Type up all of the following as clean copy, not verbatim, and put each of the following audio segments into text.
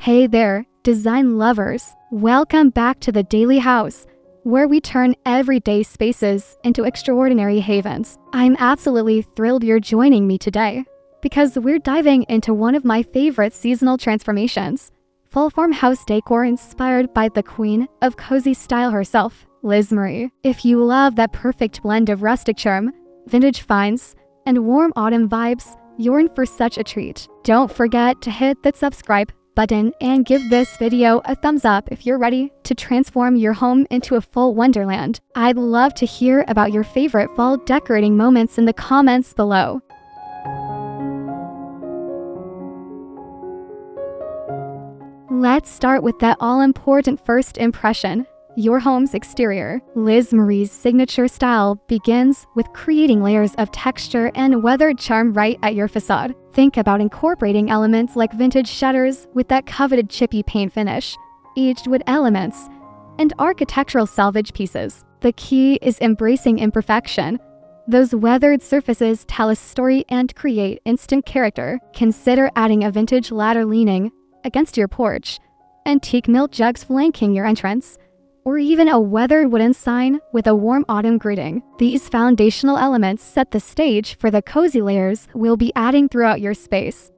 Hey there, design lovers! Welcome back to the Daily House, where we turn everyday spaces into extraordinary havens. I'm absolutely thrilled you're joining me today, because we're diving into one of my favorite seasonal transformations, full farmhouse decor inspired by the queen of cozy style herself, Liz Marie. If you love that perfect blend of rustic charm, vintage finds, and warm autumn vibes, you're in for such a treat. Don't forget to hit that subscribe button and give this video a thumbs up if you're ready to transform your home into a full wonderland. I'd love to hear about your favorite fall decorating moments in the comments below. Let's start with that all-important first impression, your home's exterior. Liz Marie's signature style begins with creating layers of texture and weathered charm right at your facade. Think about incorporating elements like vintage shutters with that coveted chippy paint finish, aged wood elements, and architectural salvage pieces. The key is embracing imperfection. Those weathered surfaces tell a story and create instant character. Consider adding a vintage ladder leaning against your porch, antique milk jugs flanking your entrance, or even a weathered wooden sign with a warm autumn greeting. These foundational elements set the stage for the cozy layers we'll be adding throughout your space.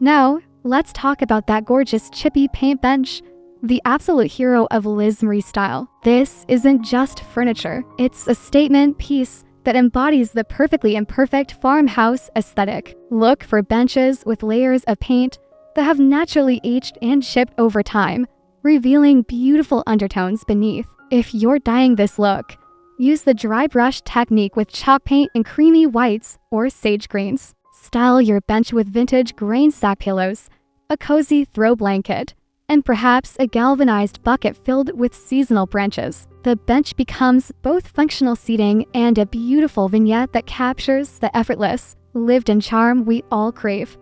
Now, let's talk about that gorgeous chippy paint bench, the absolute hero of Liz Marie style. This isn't just furniture, it's a statement piece that embodies the perfectly imperfect farmhouse aesthetic. Look for benches with layers of paint that have naturally aged and chipped over time, revealing beautiful undertones beneath. If you're dyeing this look, use the dry brush technique with chalk paint in creamy whites or sage greens. Style your bench with vintage grain sack pillows, a cozy throw blanket, and perhaps a galvanized bucket filled with seasonal branches. The bench becomes both functional seating and a beautiful vignette that captures the effortless, lived-in charm we all crave.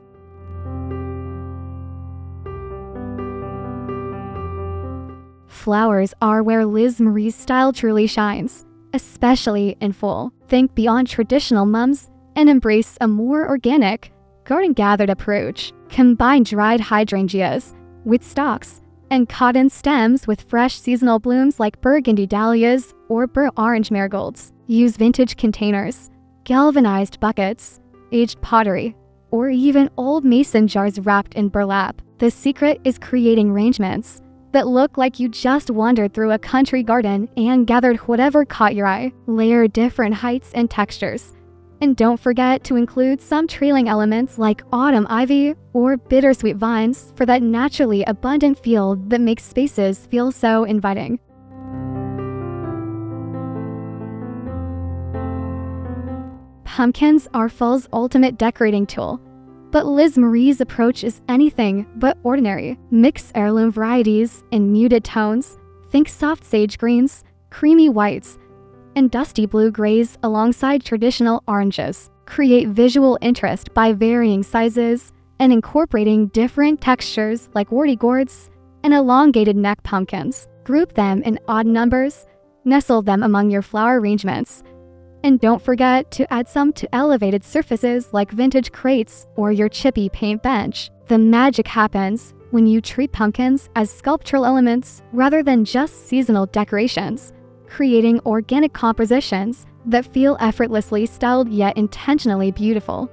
Flowers are where Liz Marie's style truly shines, especially in fall. Think beyond traditional mums and embrace a more organic, garden-gathered approach. Combine dried hydrangeas with stalks and cotton stems with fresh seasonal blooms like burgundy dahlias or burnt orange marigolds. Use vintage containers, galvanized buckets, aged pottery, or even old mason jars wrapped in burlap. The secret is creating arrangements that look like you just wandered through a country garden and gathered whatever caught your eye. Layer different heights and textures. And don't forget to include some trailing elements like autumn ivy or bittersweet vines for that naturally abundant feel that makes spaces feel so inviting. Pumpkins are fall's ultimate decorating tool, but Liz Marie's approach is anything but ordinary. Mix heirloom varieties in muted tones, think soft sage greens, creamy whites, and dusty blue-grays alongside traditional oranges. Create visual interest by varying sizes and incorporating different textures like warty gourds and elongated neck pumpkins. Group them in odd numbers, nestle them among your flower arrangements, and don't forget to add some to elevated surfaces like vintage crates or your chippy paint bench. The magic happens when you treat pumpkins as sculptural elements rather than just seasonal decorations, creating organic compositions that feel effortlessly styled yet intentionally beautiful.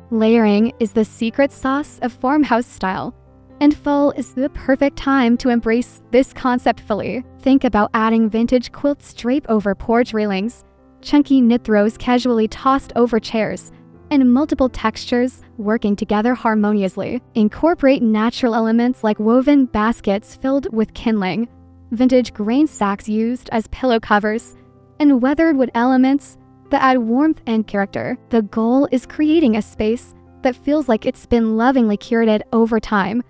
Layering is the secret sauce of farmhouse style, and fall is the perfect time to embrace this concept fully. Think about adding vintage quilts drape over porch railings, chunky knit throws casually tossed over chairs, and multiple textures working together harmoniously. Incorporate natural elements like woven baskets filled with kindling, vintage grain sacks used as pillow covers, and weathered wood elements that add warmth and character. The goal is creating a space that feels like it's been lovingly curated over time,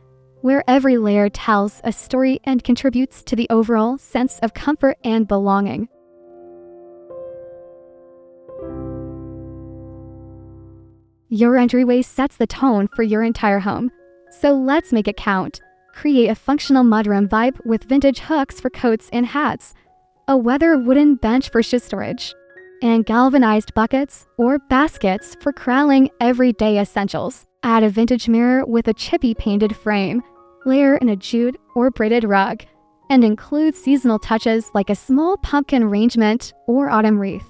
where every layer tells a story and contributes to the overall sense of comfort and belonging. Your entryway sets the tone for your entire home, so let's make it count. Create a functional mudroom vibe with vintage hooks for coats and hats, a weather wooden bench for shoe storage, and galvanized buckets or baskets for corralling everyday essentials. Add a vintage mirror with a chippy painted frame, layer in a jute or braided rug, and include seasonal touches like a small pumpkin arrangement or autumn wreath.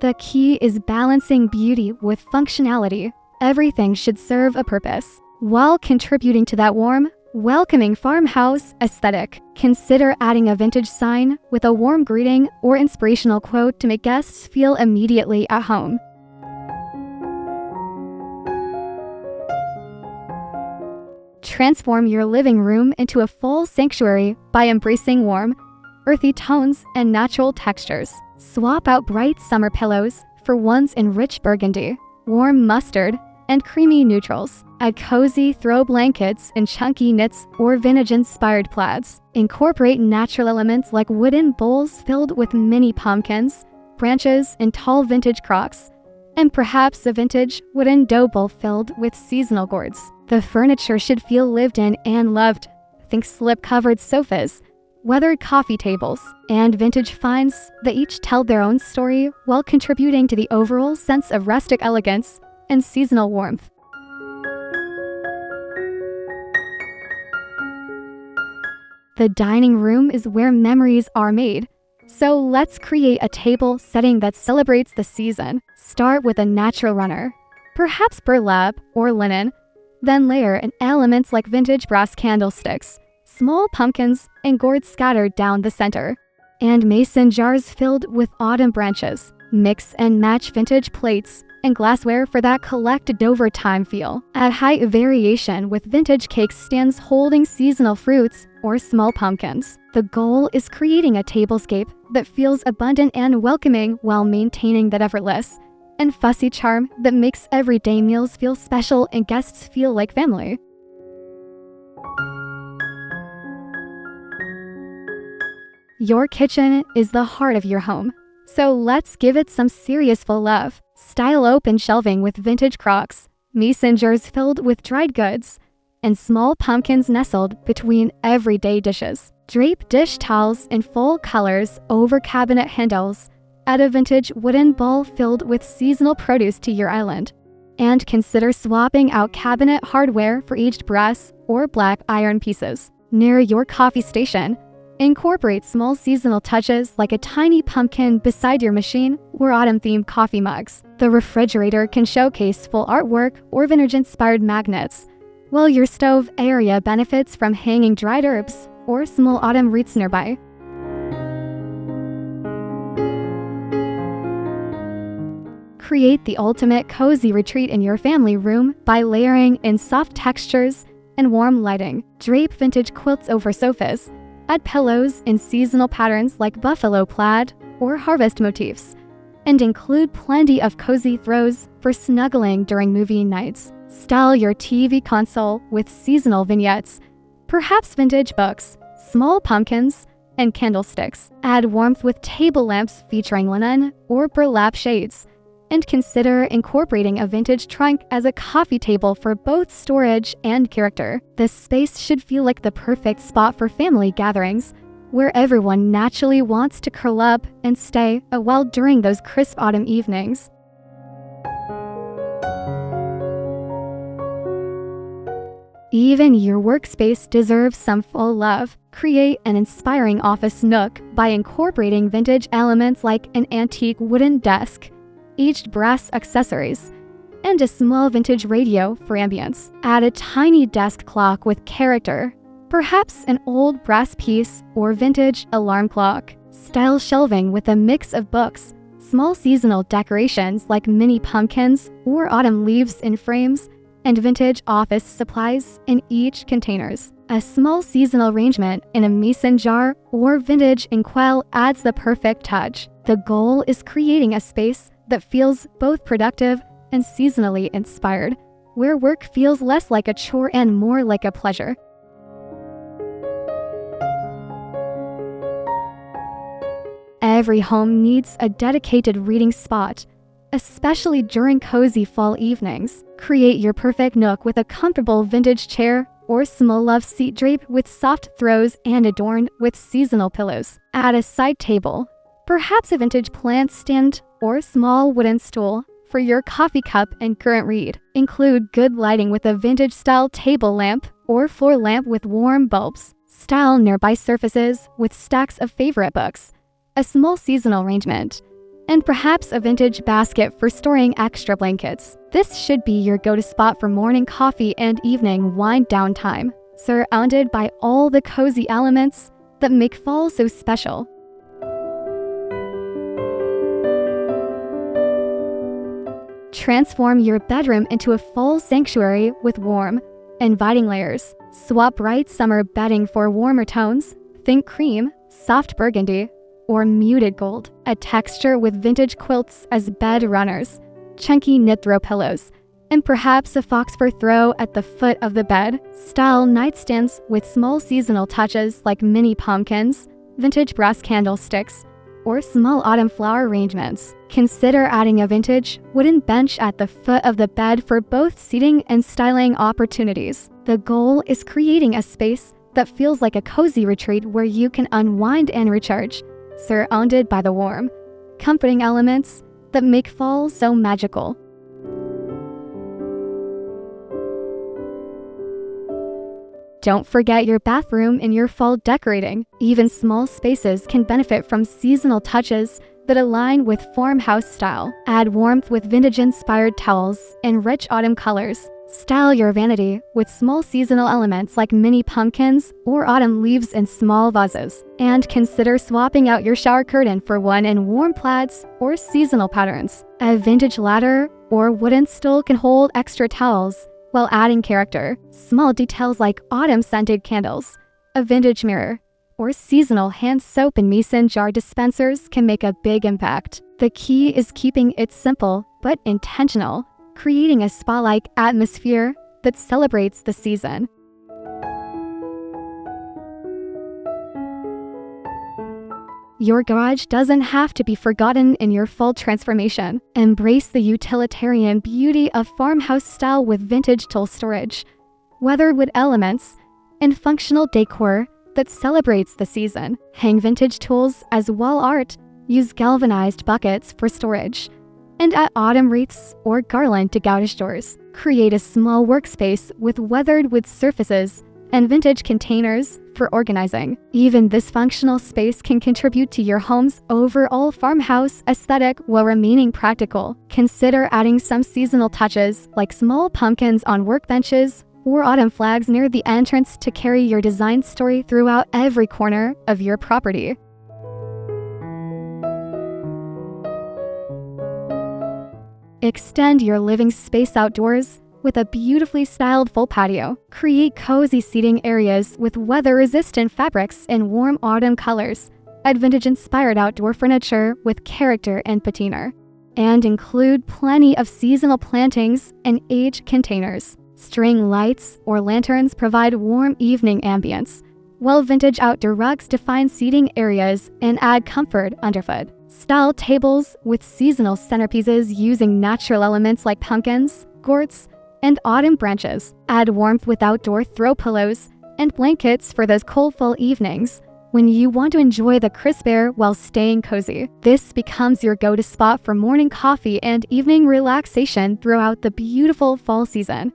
The key is balancing beauty with functionality. Everything should serve a purpose, while contributing to that warm, welcoming farmhouse aesthetic. Consider adding a vintage sign with a warm greeting or inspirational quote to make guests feel immediately at home. Transform your living room into a full sanctuary by embracing warm, earthy tones and natural textures. Swap out bright summer pillows for ones in rich burgundy, warm mustard, and creamy neutrals. Add cozy throw blankets in chunky knits or vintage-inspired plaids. Incorporate natural elements like wooden bowls filled with mini pumpkins, branches, and tall vintage crocks, and perhaps a vintage wooden dough bowl filled with seasonal gourds. The furniture should feel lived in and loved. Think slip-covered sofas, weathered coffee tables, and vintage finds that each tell their own story while contributing to the overall sense of rustic elegance and seasonal warmth. The dining room is where memories are made, so let's create a table setting that celebrates the season. Start with a natural runner, perhaps burlap or linen, then layer in elements like vintage brass candlesticks, small pumpkins, and gourds scattered down the center, and mason jars filled with autumn branches. Mix and match vintage plates and glassware for that collected over time feel. Add height variation with vintage cake stands holding seasonal fruits or small pumpkins. The goal is creating a tablescape that feels abundant and welcoming while maintaining that effortless and fussy charm that makes everyday meals feel special and guests feel like family. Your kitchen is the heart of your home, so let's give it some serious full love. Style open shelving with vintage crocks, mason jars filled with dried goods, and small pumpkins nestled between everyday dishes. Drape dish towels in full colors over cabinet handles. Add a vintage wooden bowl filled with seasonal produce to your island. And consider swapping out cabinet hardware for aged brass or black iron pieces. Near your coffee station, incorporate small seasonal touches like a tiny pumpkin beside your machine or autumn-themed coffee mugs. The refrigerator can showcase full artwork or vintage-inspired magnets, while your stove area benefits from hanging dried herbs or small autumn wreaths nearby. Create the ultimate cozy retreat in your family room by layering in soft textures and warm lighting. Drape vintage quilts over sofas. Add pillows in seasonal patterns like buffalo plaid or harvest motifs, and include plenty of cozy throws for snuggling during movie nights. Style your TV console with seasonal vignettes, perhaps vintage books, small pumpkins, and candlesticks. Add warmth with table lamps featuring linen or burlap shades, and consider incorporating a vintage trunk as a coffee table for both storage and character. This space should feel like the perfect spot for family gatherings, where everyone naturally wants to curl up and stay a while during those crisp autumn evenings. Even your workspace deserves some full love. Create an inspiring office nook by incorporating vintage elements like an antique wooden desk, aged brass accessories, and a small vintage radio for ambience. Add a tiny desk clock with character, perhaps an old brass piece or vintage alarm clock. Style shelving with a mix of books, small seasonal decorations like mini pumpkins or autumn leaves in frames, and vintage office supplies in each containers. A small seasonal arrangement in a mason jar or vintage inkwell adds the perfect touch. The goal is creating a space that feels both productive and seasonally inspired, where work feels less like a chore and more like a pleasure. Every home needs a dedicated reading spot, especially during cozy fall evenings. Create your perfect nook with a comfortable vintage chair or small love seat drape with soft throws and adorned with seasonal pillows. Add a side table, Perhaps a vintage plant stand or small wooden stool for your coffee cup and current read. Include good lighting with a vintage-style table lamp or floor lamp with warm bulbs. Style nearby surfaces with stacks of favorite books, a small seasonal arrangement, and perhaps a vintage basket for storing extra blankets. This should be your go-to spot for morning coffee and evening wind-down time, surrounded by all the cozy elements that make fall so special. Transform your bedroom into a fall sanctuary with warm, inviting layers. Swap bright summer bedding for warmer tones. Think cream, soft burgundy, or muted gold. A texture with vintage quilts as bed runners, chunky knit throw pillows, and perhaps a fox fur throw at the foot of the bed. Style nightstands with small seasonal touches like mini pumpkins, vintage brass candlesticks, or small autumn flower arrangements. Consider adding a vintage wooden bench at the foot of the bed for both seating and styling opportunities. The goal is creating a space that feels like a cozy retreat where you can unwind and recharge, surrounded by the warm, comforting elements that make fall so magical. Don't forget your bathroom in your fall decorating. Even small spaces can benefit from seasonal touches that align with farmhouse style. Add warmth with vintage-inspired towels and rich autumn colors. Style your vanity with small seasonal elements like mini pumpkins or autumn leaves in small vases. And consider swapping out your shower curtain for one in warm plaids or seasonal patterns. A vintage ladder or wooden stool can hold extra towels while adding character. Small details like autumn-scented candles, a vintage mirror, or seasonal hand soap and mason jar dispensers can make a big impact. The key is keeping it simple but intentional, creating a spa-like atmosphere that celebrates the season. Your garage doesn't have to be forgotten in your fall transformation. Embrace the utilitarian beauty of farmhouse style with vintage tool storage, weatherwood elements, and functional decor that celebrates the season. Hang vintage tools as wall art, use galvanized buckets for storage, and add autumn wreaths or garland to gouge doors. Create a small workspace with weathered wood surfaces and vintage containers for organizing. Even this functional space can contribute to your home's overall farmhouse aesthetic while remaining practical. Consider adding some seasonal touches like small pumpkins on workbenches or autumn flags near the entrance to carry your design story throughout every corner of your property. Extend your living space outdoors with a beautifully styled full patio. Create cozy seating areas with weather-resistant fabrics and warm autumn colors. Add vintage-inspired outdoor furniture with character and patina. And include plenty of seasonal plantings and age containers. String lights or lanterns provide warm evening ambience, while vintage outdoor rugs define seating areas and add comfort underfoot. Style tables with seasonal centerpieces using natural elements like pumpkins, gourds, and autumn branches. Add warmth with outdoor throw pillows and blankets for those cold fall evenings when you want to enjoy the crisp air while staying cozy. This becomes your go-to spot for morning coffee and evening relaxation throughout the beautiful fall season.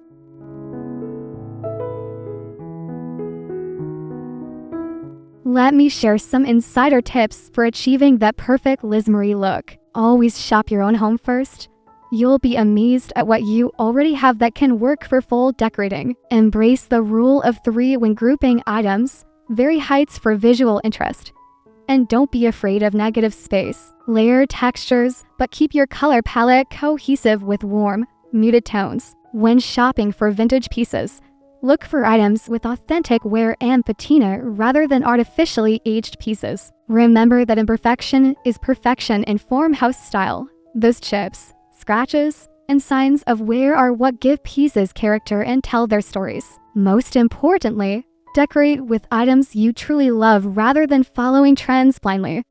Let me share some insider tips for achieving that perfect Liz Marie look. Always shop your own home first. You'll be amazed at what you already have that can work for fall decorating. Embrace the rule of 3 when grouping items. Vary heights for visual interest. And don't be afraid of negative space. Layer textures, but keep your color palette cohesive with warm, muted tones. When shopping for vintage pieces, look for items with authentic wear and patina rather than artificially aged pieces. Remember that imperfection is perfection in farmhouse style. Those chips, scratches, and signs of wear are what give pieces character and tell their stories. Most importantly, decorate with items you truly love rather than following trends blindly.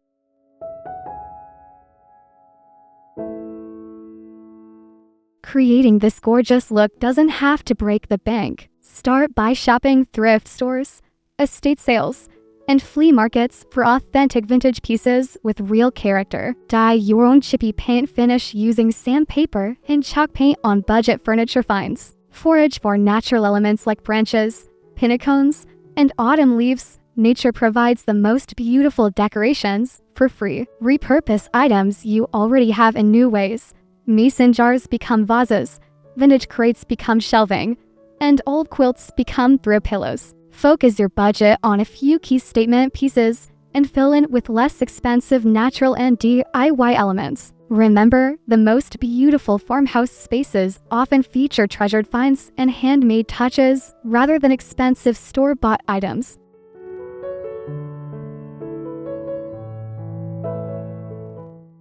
Creating this gorgeous look doesn't have to break the bank. Start by shopping thrift stores, estate sales, and flea markets for authentic vintage pieces with real character. Dye your own chippy paint finish using sandpaper and chalk paint on budget furniture finds. Forage for natural elements like branches, pinnacones, and autumn leaves. Nature provides the most beautiful decorations for free. Repurpose items you already have in new ways. Mason jars become vases, vintage crates become shelving, and old quilts become throw pillows. Focus your budget on a few key statement pieces and fill in with less expensive natural and DIY elements. Remember, the most beautiful farmhouse spaces often feature treasured finds and handmade touches rather than expensive store-bought items.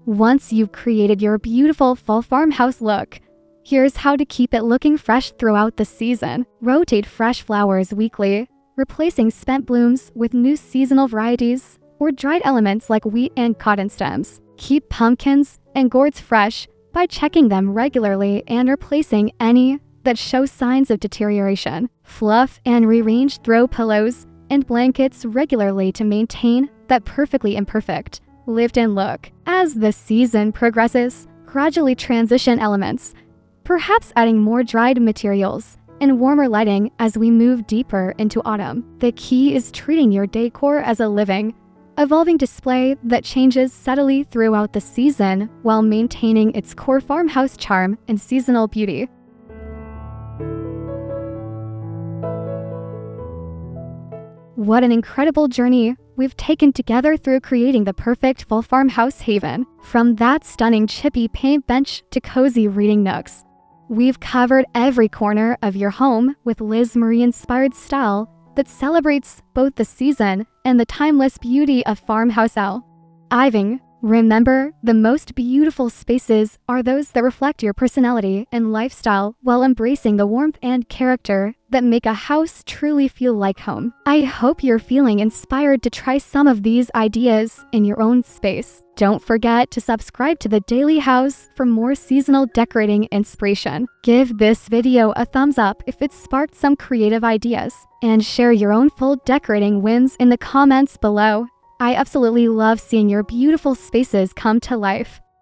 Once you've created your beautiful fall farmhouse look, here's how to keep it looking fresh throughout the season. Rotate fresh flowers weekly, replacing spent blooms with new seasonal varieties or dried elements like wheat and cotton stems. Keep pumpkins and gourds fresh by checking them regularly and replacing any that show signs of deterioration. Fluff and rearrange throw pillows and blankets regularly to maintain that perfectly imperfect lived-in look. As the season progresses, gradually transition elements, perhaps adding more dried materials and warmer lighting as we move deeper into autumn. The key is treating your decor as a living, evolving display that changes subtly throughout the season while maintaining its core farmhouse charm and seasonal beauty. What an incredible journey we've taken together through creating the perfect fall farmhouse haven. From that stunning chippy paint bench to cozy reading nooks, we've covered every corner of your home with Liz Marie-inspired style that celebrates both the season and the timeless beauty of farmhouse living. Remember, the most beautiful spaces are those that reflect your personality and lifestyle while embracing the warmth and character that make a house truly feel like home. I hope you're feeling inspired to try some of these ideas in your own space. Don't forget to subscribe to The Daily House for more seasonal decorating inspiration. Give this video a thumbs up if it sparked some creative ideas, and share your own full decorating wins in the comments below. I absolutely love seeing your beautiful spaces come to life.